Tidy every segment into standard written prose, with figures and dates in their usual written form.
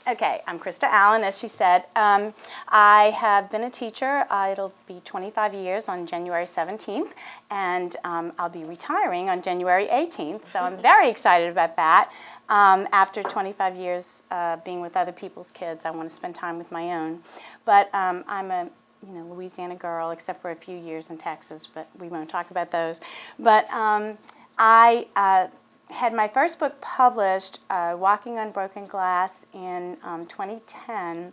Okay, I'm Christa Allan, as she said. I have been a teacher. It'll be 25 years on January 17th, and I'll be retiring on January 18th, so I'm very excited about that. After 25 years being with other people's kids, I want to spend time with my own. But I'm a Louisiana girl, except for a few years in Texas, but we won't talk about those. But I had my first book published, Walking on Broken Glass, in 2010.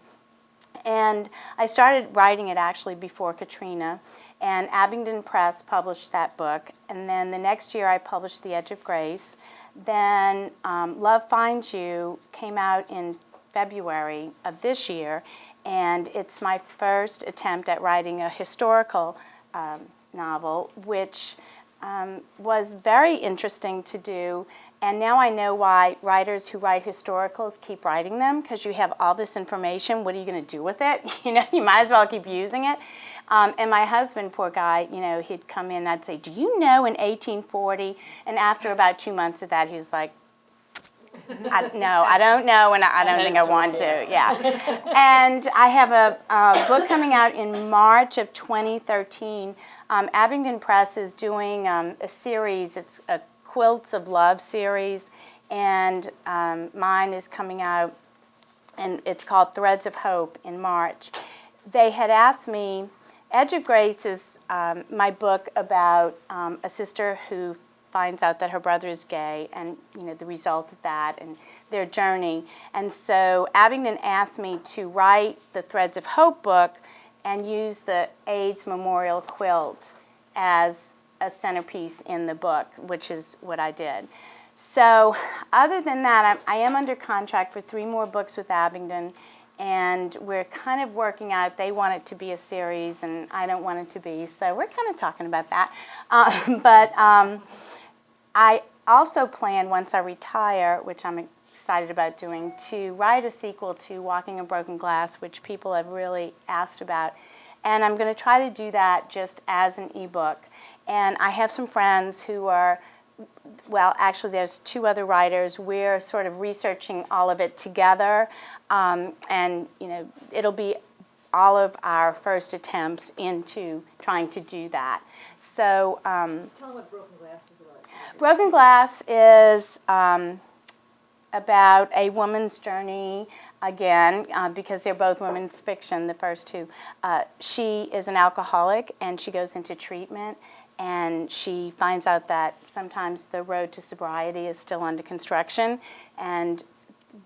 And I started writing it actually before Katrina. And Abingdon Press published that book. And then the next year I published The Edge of Grace. Then Love Finds You came out in February of this year. And it's my first attempt at writing a historical novel, which was very interesting to do, and now I know why writers who write historicals keep writing them, because you have all this information. What are you going to do with it? You might as well keep using it. And my husband, poor guy, he'd come in and I'd say, do you know in 1840? And after about 2 months of that, he was like, no, I don't know, and I don't think I want to. Yeah. And I have a book coming out in March of 2013. Abingdon Press is doing a series. It's a Quilts of Love series, and mine is coming out, and it's called Threads of Hope in March. They had asked me, Edge of Grace is my book about a sister who finds out that her brother is gay, and the result of that and their journey. And so Abingdon asked me to write the Threads of Hope book and use the AIDS Memorial Quilt as a centerpiece in the book, which is what I did. So other than that, I am under contract for 3 more books with Abingdon, and we're kind of working out. They want it to be a series, and I don't want it to be, so we're kind of talking about that. But I also plan, once I retire, which I'm excited about doing, to write a sequel to Walking on Broken Glass, which people have really asked about. And I'm going to try to do that just as an ebook. And I have some friends who are, well, actually there's 2 other writers. We're sort of researching all of it together. And, it'll be all of our first attempts into trying to do that. So, tell them what Broken Glass is about. Broken Glass is about a woman's journey, again, because they're both women's fiction, the first 2. She is an alcoholic, and she goes into treatment, and she finds out that sometimes the road to sobriety is still under construction, and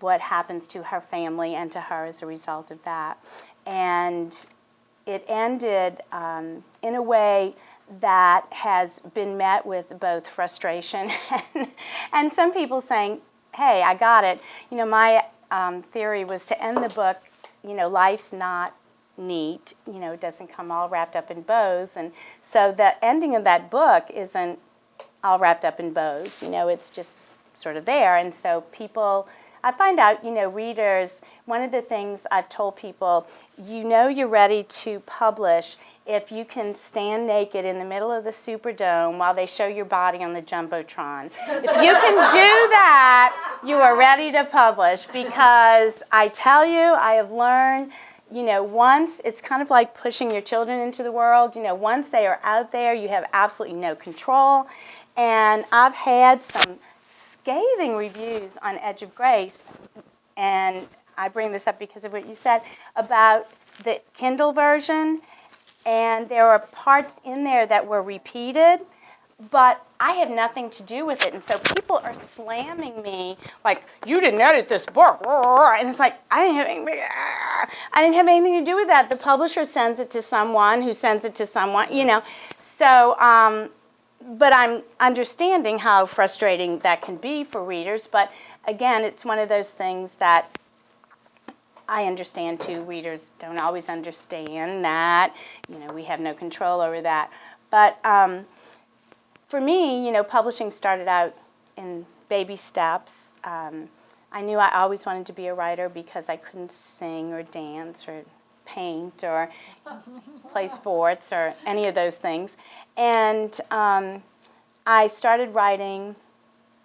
what happens to her family and to her as a result of that. And it ended in a way that has been met with both frustration and some people saying, hey, I got it. My theory was to end the book, life's not neat, it doesn't come all wrapped up in bows. And so the ending of that book isn't all wrapped up in bows, it's just sort of there. And so people, I find out, readers, one of the things I've told people, you're ready to publish if you can stand naked in the middle of the Superdome while they show your body on the Jumbotron. If you can do that, you are ready to publish, because I tell you, I have learned, once, it's kind of like pushing your children into the world. Once they are out there, you have absolutely no control. And I've had some scathing reviews on Edge of Grace, and I bring this up because of what you said about the Kindle version, and there are parts in there that were repeated, but I had nothing to do with it, and so people are slamming me like, you didn't edit this book, and it's like, I didn't have anything to do with that. The publisher sends it to someone who sends it to someone, so but I'm understanding how frustrating that can be for readers. But again, it's one of those things that I understand too. Readers don't always understand that. We have no control over that. But for me, publishing started out in baby steps. I knew I always wanted to be a writer because I couldn't sing or dance or paint or play sports or any of those things. And I started writing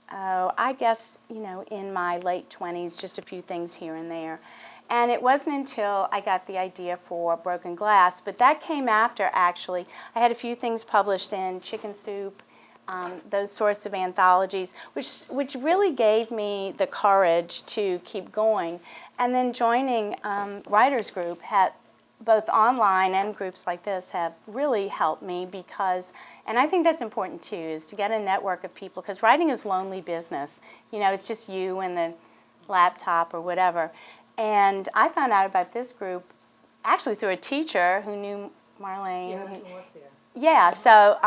I guess, in my late 20s, just a few things here and there. And it wasn't until I got the idea for Broken Glass, but that came after, actually. I had a few things published in Chicken Soup, those sorts of anthologies, which really gave me the courage to keep going. And then joining Writers Group, both online and groups like this, have really helped me because, and I think that's important too, is to get a network of people, because writing is lonely business. It's just you and the laptop or whatever. And I found out about this group actually through a teacher who knew Marlene. Yeah, I worked there. Yeah, so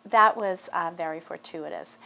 that was very fortuitous.